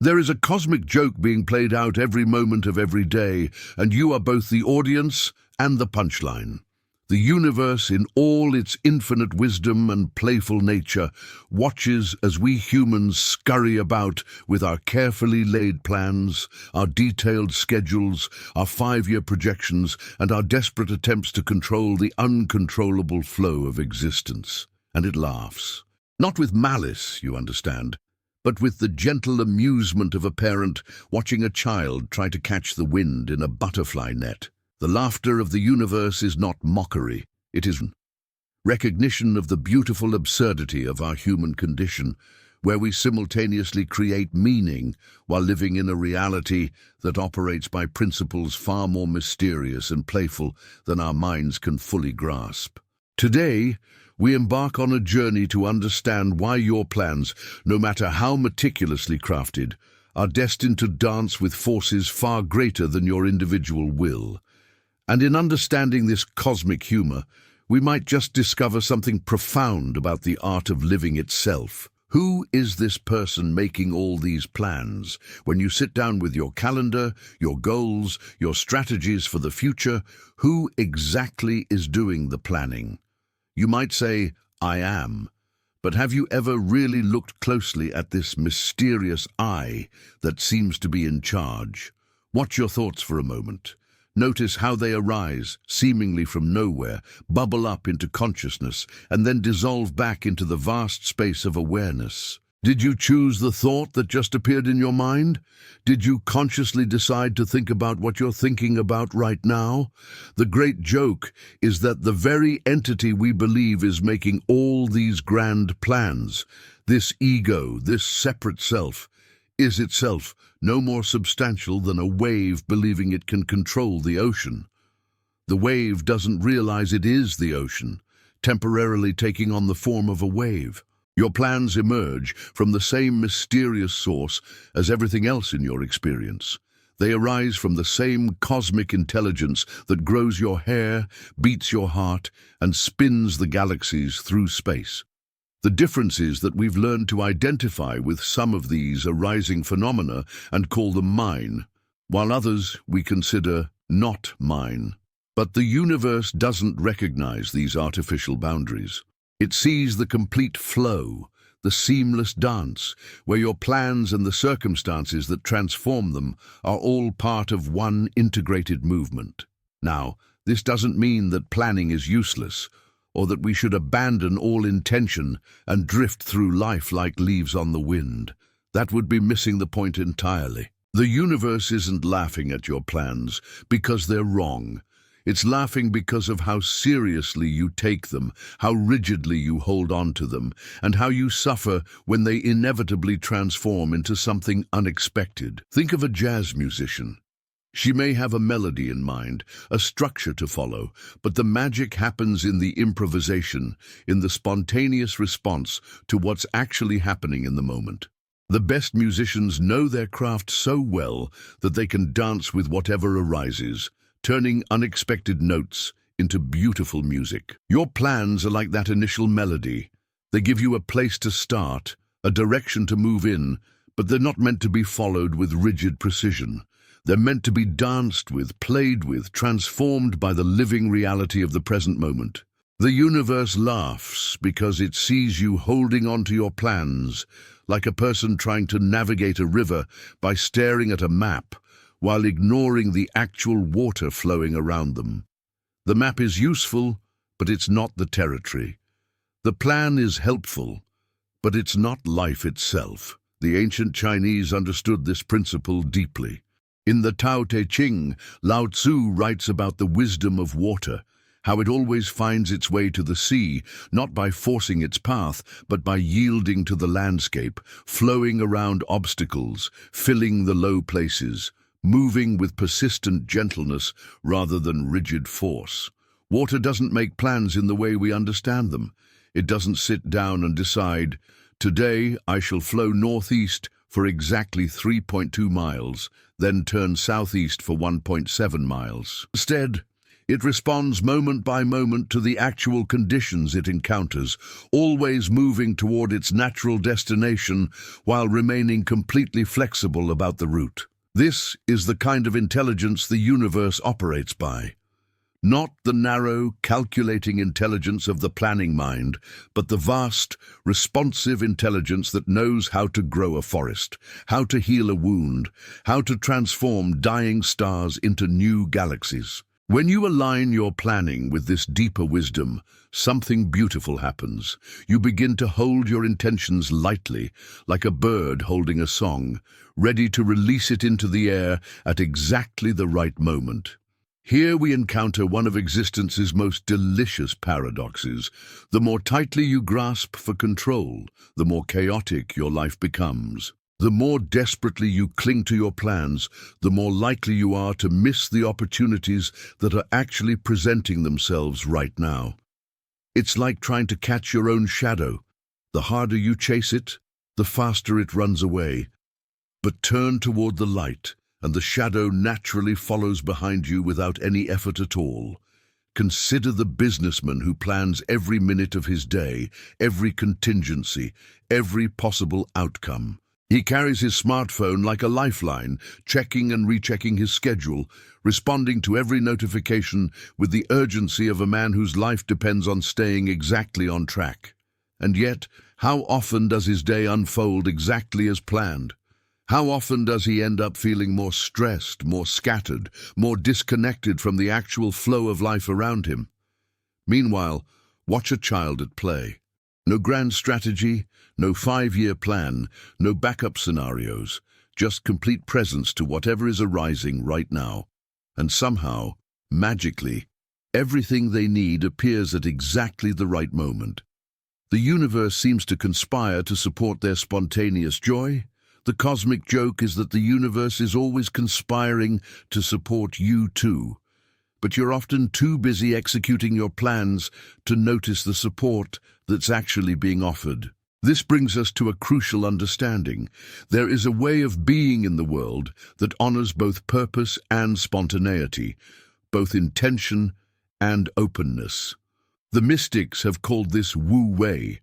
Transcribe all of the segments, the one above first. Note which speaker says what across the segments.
Speaker 1: There is a cosmic joke being played out every moment of every day, and you are both the audience and the punchline. The universe, in all its infinite wisdom and playful nature, watches as we humans scurry about with our carefully laid plans, our detailed schedules, our 5-year projections, and our desperate attempts to control the uncontrollable flow of existence. And it laughs. Not with malice, you understand, but with the gentle amusement of a parent watching a child try to catch the wind in a butterfly net. The laughter of the universe is not mockery, it is recognition of the beautiful absurdity of our human condition, where we simultaneously create meaning while living in a reality that operates by principles far more mysterious and playful than our minds can fully grasp. Today, we embark on a journey to understand why your plans, no matter how meticulously crafted, are destined to dance with forces far greater than your individual will. And in understanding this cosmic humor, we might just discover something profound about the art of living itself. Who is this person making all these plans? When you sit down with your calendar, your goals, your strategies for the future, who exactly is doing the planning? You might say, I am. But have you ever really looked closely at this mysterious I that seems to be in charge? Watch your thoughts for a moment. Notice how they arise, seemingly from nowhere, bubble up into consciousness, and then dissolve back into the vast space of awareness. Did you choose the thought that just appeared in your mind? Did you consciously decide to think about what you're thinking about right now? The great joke is that the very entity we believe is making all these grand plans, this ego, this separate self, is itself no more substantial than a wave believing it can control the ocean. The wave doesn't realize it is the ocean, temporarily taking on the form of a wave. Your plans emerge from the same mysterious source as everything else in your experience. They arise from the same cosmic intelligence that grows your hair, beats your heart, and spins the galaxies through space. The difference is that we've learned to identify with some of these arising phenomena and call them mine, while others we consider not mine. But the universe doesn't recognize these artificial boundaries. It sees the complete flow, the seamless dance, where your plans and the circumstances that transform them are all part of one integrated movement. Now, this doesn't mean that planning is useless, or that we should abandon all intention and drift through life like leaves on the wind. That would be missing the point entirely. The universe isn't laughing at your plans because they're wrong. It's laughing because of how seriously you take them, how rigidly you hold on to them, and how you suffer when they inevitably transform into something unexpected. Think of a jazz musician. She may have a melody in mind, a structure to follow, but the magic happens in the improvisation, in the spontaneous response to what's actually happening in the moment. The best musicians know their craft so well that they can dance with whatever arises, turning unexpected notes into beautiful music. Your plans are like that initial melody. They give you a place to start, a direction to move in, but they're not meant to be followed with rigid precision. They're meant to be danced with, played with, transformed by the living reality of the present moment. The universe laughs because it sees you holding on to your plans, like a person trying to navigate a river by staring at a map, while ignoring the actual water flowing around them. The map is useful, but it's not the territory. The plan is helpful, but it's not life itself. The ancient Chinese understood this principle deeply. In the Tao Te Ching, Lao Tzu writes about the wisdom of water, how it always finds its way to the sea, not by forcing its path, but by yielding to the landscape, flowing around obstacles, filling the low places, moving with persistent gentleness rather than rigid force. Water doesn't make plans in the way we understand them. It doesn't sit down and decide, today I shall flow northeast for exactly 3.2 miles, then turn southeast for 1.7 miles. Instead, It responds moment by moment to the actual conditions it encounters, always moving toward its natural destination while remaining completely flexible about the route. This is the kind of intelligence the universe operates by. Not the narrow, calculating intelligence of the planning mind, but the vast, responsive intelligence that knows how to grow a forest, how to heal a wound, how to transform dying stars into new galaxies. When you align your planning with this deeper wisdom, something beautiful happens. You begin to hold your intentions lightly, like a bird holding a song, ready to release it into the air at exactly the right moment. Here we encounter one of existence's most delicious paradoxes. The more tightly you grasp for control, the more chaotic your life becomes. The more desperately you cling to your plans, the more likely you are to miss the opportunities that are actually presenting themselves right now. It's like trying to catch your own shadow. The harder you chase it, the faster it runs away. But turn toward the light, and the shadow naturally follows behind you without any effort at all. Consider the businessman who plans every minute of his day, every contingency, every possible outcome. He carries his smartphone like a lifeline, checking and rechecking his schedule, responding to every notification with the urgency of a man whose life depends on staying exactly on track. And yet, how often does his day unfold exactly as planned? How often does he end up feeling more stressed, more scattered, more disconnected from the actual flow of life around him? Meanwhile, watch a child at play. No grand strategy, no 5-year plan, no backup scenarios, just complete presence to whatever is arising right now. And somehow, magically, everything they need appears at exactly the right moment. The universe seems to conspire to support their spontaneous joy. The cosmic joke is that the universe is always conspiring to support you too. But you're often too busy executing your plans to notice the support that's actually being offered. This brings us to a crucial understanding. There is a way of being in the world that honors both purpose and spontaneity, both intention and openness. The mystics have called this wu-wei,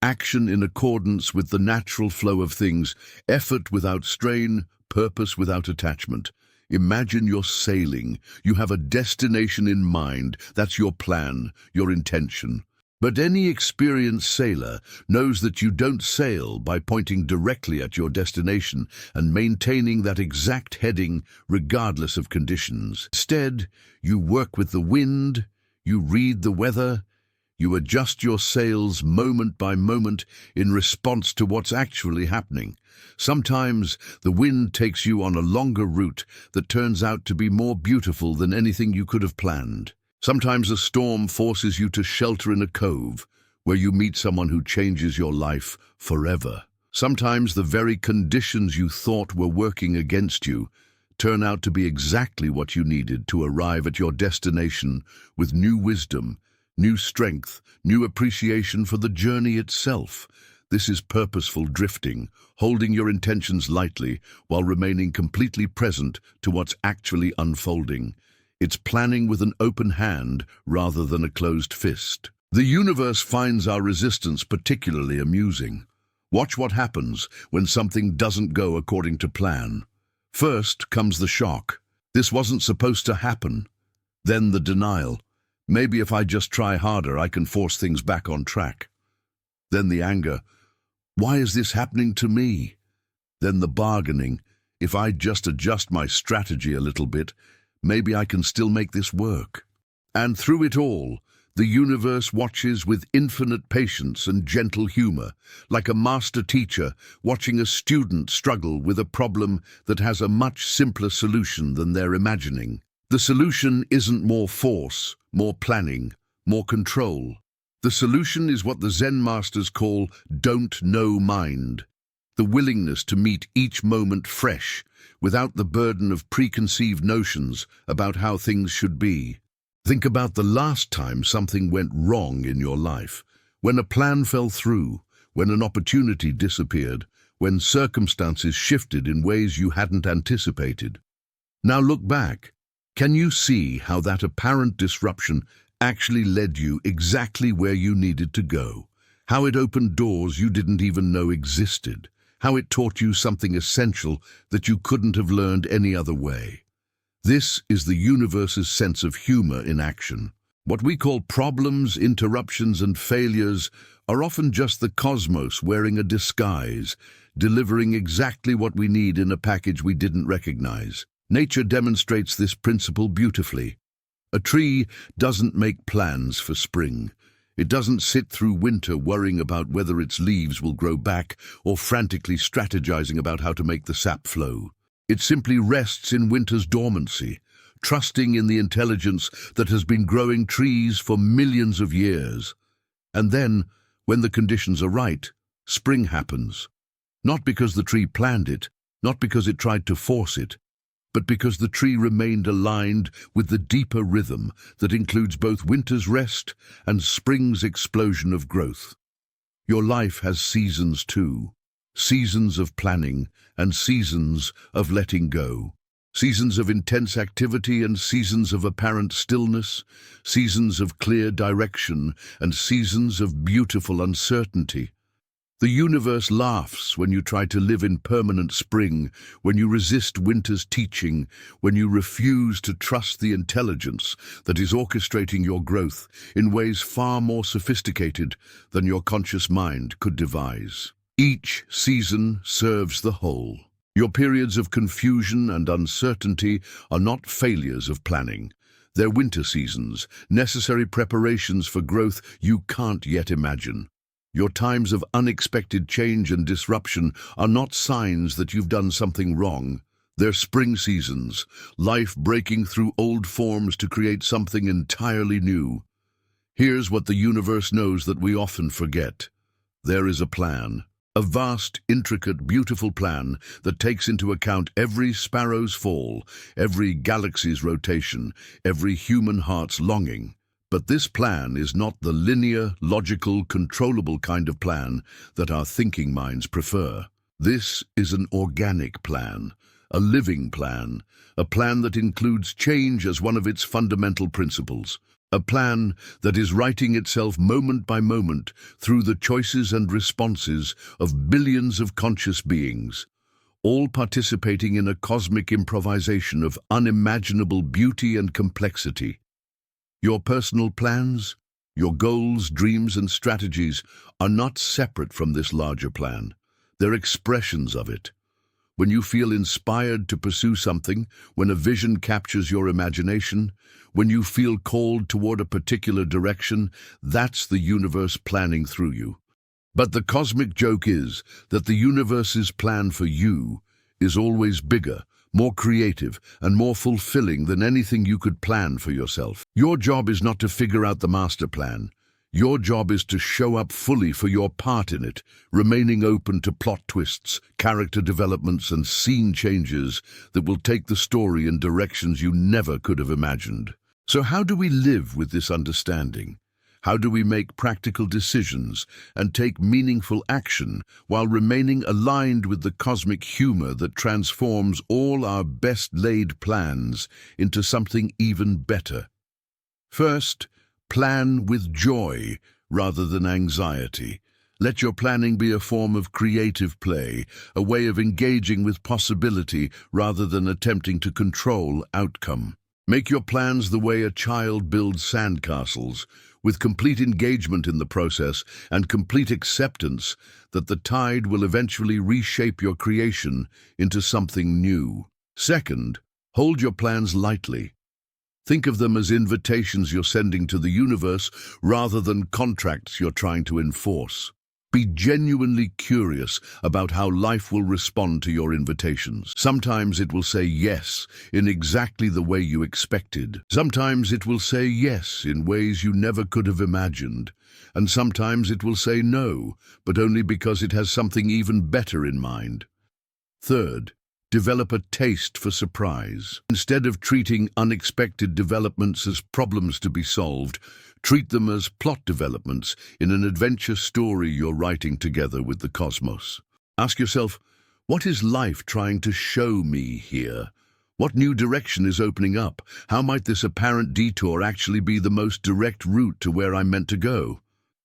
Speaker 1: action in accordance with the natural flow of things, effort without strain, purpose without attachment. Imagine you're sailing. You have a destination in mind. That's your plan, your intention. But any experienced sailor knows that you don't sail by pointing directly at your destination and maintaining that exact heading regardless of conditions. Instead, you work with the wind, you read the weather, you adjust your sails moment by moment in response to what's actually happening. Sometimes the wind takes you on a longer route that turns out to be more beautiful than anything you could have planned. Sometimes a storm forces you to shelter in a cove where you meet someone who changes your life forever. Sometimes the very conditions you thought were working against you turn out to be exactly what you needed to arrive at your destination with new wisdom, new strength, new appreciation for the journey itself. This is purposeful drifting, holding your intentions lightly while remaining completely present to what's actually unfolding. It's planning with an open hand rather than a closed fist. The universe finds our resistance particularly amusing. Watch what happens when something doesn't go according to plan. First comes the shock. This wasn't supposed to happen. Then the denial. Maybe if I just try harder, I can force things back on track. Then the anger. Why is this happening to me? Then the bargaining. If I just adjust my strategy a little bit, maybe I can still make this work. And through it all, the universe watches with infinite patience and gentle humor, like a master teacher watching a student struggle with a problem that has a much simpler solution than they're imagining. The solution isn't more force, more planning, more control. The solution is what the Zen masters call don't know mind, the willingness to meet each moment fresh, without the burden of preconceived notions about how things should be. Think about the last time something went wrong in your life, when a plan fell through, when an opportunity disappeared, when circumstances shifted in ways you hadn't anticipated. Now look back. Can you see how that apparent disruption actually led you exactly where you needed to go? How it opened doors you didn't even know existed? How it taught you something essential that you couldn't have learned any other way? This is the universe's sense of humor in action. What we call problems, interruptions, and failures are often just the cosmos wearing a disguise, delivering exactly what we need in a package we didn't recognize. Nature demonstrates this principle beautifully. A tree doesn't make plans for spring. It doesn't sit through winter worrying about whether its leaves will grow back or frantically strategizing about how to make the sap flow. It simply rests in winter's dormancy, trusting in the intelligence that has been growing trees for millions of years. And then, when the conditions are right, spring happens. Not because the tree planned it, not because it tried to force it, but because the tree remained aligned with the deeper rhythm that includes both winter's rest and spring's explosion of growth. Your life has seasons too, seasons of planning and seasons of letting go, seasons of intense activity and seasons of apparent stillness, seasons of clear direction and seasons of beautiful uncertainty. The universe laughs when you try to live in permanent spring, when you resist winter's teaching, when you refuse to trust the intelligence that is orchestrating your growth in ways far more sophisticated than your conscious mind could devise. Each season serves the whole. Your periods of confusion and uncertainty are not failures of planning. They're winter seasons, necessary preparations for growth you can't yet imagine. Your times of unexpected change and disruption are not signs that you've done something wrong. They're spring seasons, life breaking through old forms to create something entirely new. Here's what the universe knows that we often forget. There is a plan. A vast, intricate, beautiful plan that takes into account every sparrow's fall, every galaxy's rotation, every human heart's longing. But this plan is not the linear, logical, controllable kind of plan that our thinking minds prefer. This is an organic plan, a living plan, a plan that includes change as one of its fundamental principles, a plan that is writing itself moment by moment through the choices and responses of billions of conscious beings, all participating in a cosmic improvisation of unimaginable beauty and complexity. Your personal plans, your goals, dreams, and strategies are not separate from this larger plan. They're expressions of it. When you feel inspired to pursue something, when a vision captures your imagination, when you feel called toward a particular direction, that's the universe planning through you. But the cosmic joke is that the universe's plan for you is always bigger, more creative, and more fulfilling than anything you could plan for yourself. Your job is not to figure out the master plan. Your job is to show up fully for your part in it, remaining open to plot twists, character developments, and scene changes that will take the story in directions you never could have imagined. So how do we live with this understanding? How do we make practical decisions and take meaningful action while remaining aligned with the cosmic humor that transforms all our best-laid plans into something even better? First, plan with joy rather than anxiety. Let your planning be a form of creative play, a way of engaging with possibility rather than attempting to control outcome. Make your plans the way a child builds sandcastles, with complete engagement in the process and complete acceptance that the tide will eventually reshape your creation into something new. Second, hold your plans lightly. Think of them as invitations you're sending to the universe rather than contracts you're trying to enforce. Be genuinely curious about how life will respond to your invitations. Sometimes it will say yes in exactly the way you expected. Sometimes it will say yes in ways you never could have imagined. And sometimes it will say no, but only because it has something even better in mind. Third, develop a taste for surprise. Instead of treating unexpected developments as problems to be solved, treat them as plot developments in an adventure story you're writing together with the cosmos. Ask yourself, what is life trying to show me here? What new direction is opening up? How might this apparent detour actually be the most direct route to where I'm meant to go?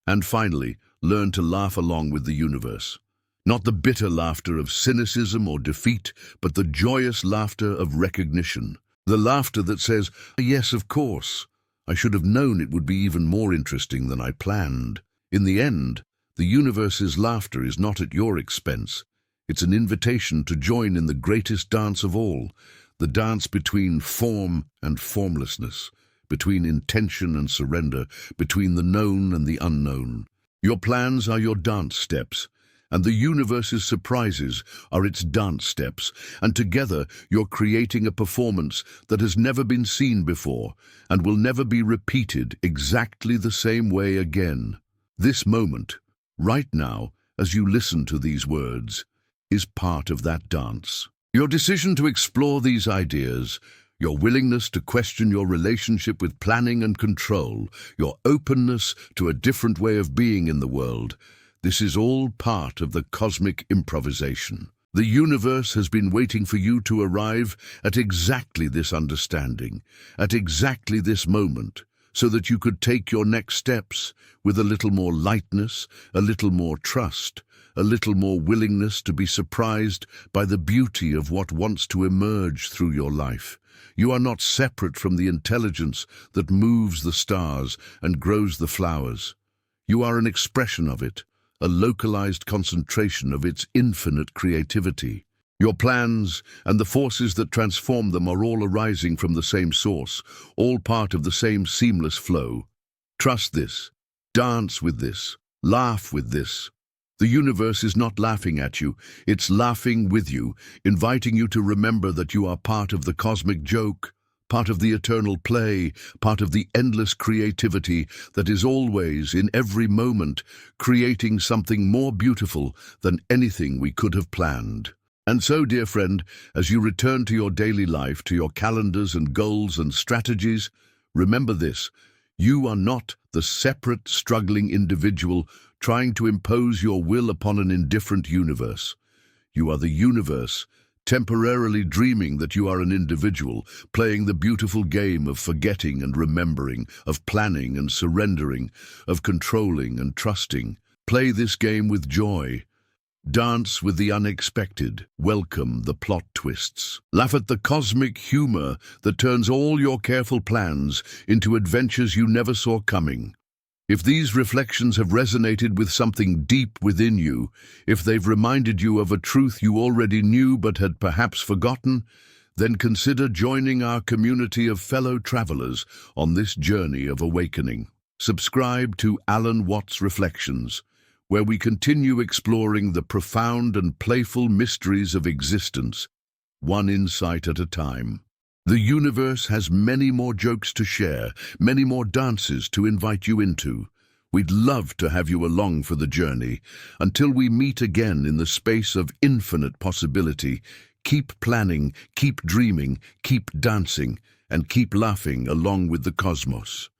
Speaker 1: And finally, learn to laugh along with the universe. Not the bitter laughter of cynicism or defeat, but the joyous laughter of recognition. The laughter that says, yes, of course. I should have known it would be even more interesting than I planned. In the end, the universe's laughter is not at your expense. It's an invitation to join in the greatest dance of all, the dance between form and formlessness, between intention and surrender, between the known and the unknown. Your plans are your dance steps, and the universe's surprises are its dance steps, and together you're creating a performance that has never been seen before and will never be repeated exactly the same way again. This moment, right now, as you listen to these words, is part of that dance. Your decision to explore these ideas, your willingness to question your relationship with planning and control, your openness to a different way of being in the world, this is all part of the cosmic improvisation. The universe has been waiting for you to arrive at exactly this understanding, at exactly this moment, so that you could take your next steps with a little more lightness, a little more trust, a little more willingness to be surprised by the beauty of what wants to emerge through your life. You are not separate from the intelligence that moves the stars and grows the flowers. You are an expression of it, a localized concentration of its infinite creativity. Your plans and the forces that transform them are all arising from the same source, all part of the same seamless flow. Trust this. Dance with this. Laugh with this. The universe is not laughing at you, it's laughing with you, inviting you to remember that you are part of the cosmic joke, part of the eternal play, part of the endless creativity that is always, in every moment, creating something more beautiful than anything we could have planned. And so, dear friend, as you return to your daily life, to your calendars and goals and strategies, remember this: you are not the separate, struggling individual trying to impose your will upon an indifferent universe. You are the universe, temporarily dreaming that you are an individual, playing the beautiful game of forgetting and remembering, of planning and surrendering, of controlling and trusting. Play this game with joy. Dance with the unexpected. Welcome the plot twists. Laugh at the cosmic humor that turns all your careful plans into adventures you never saw coming. If these reflections have resonated with something deep within you, if they've reminded you of a truth you already knew but had perhaps forgotten, then consider joining our community of fellow travelers on this journey of awakening. Subscribe to Alan Watts Reflections, where we continue exploring the profound and playful mysteries of existence, one insight at a time. The universe has many more jokes to share, many more dances to invite you into. We'd love to have you along for the journey. Until we meet again in the space of infinite possibility, keep planning, keep dreaming, keep dancing, and keep laughing along with the cosmos.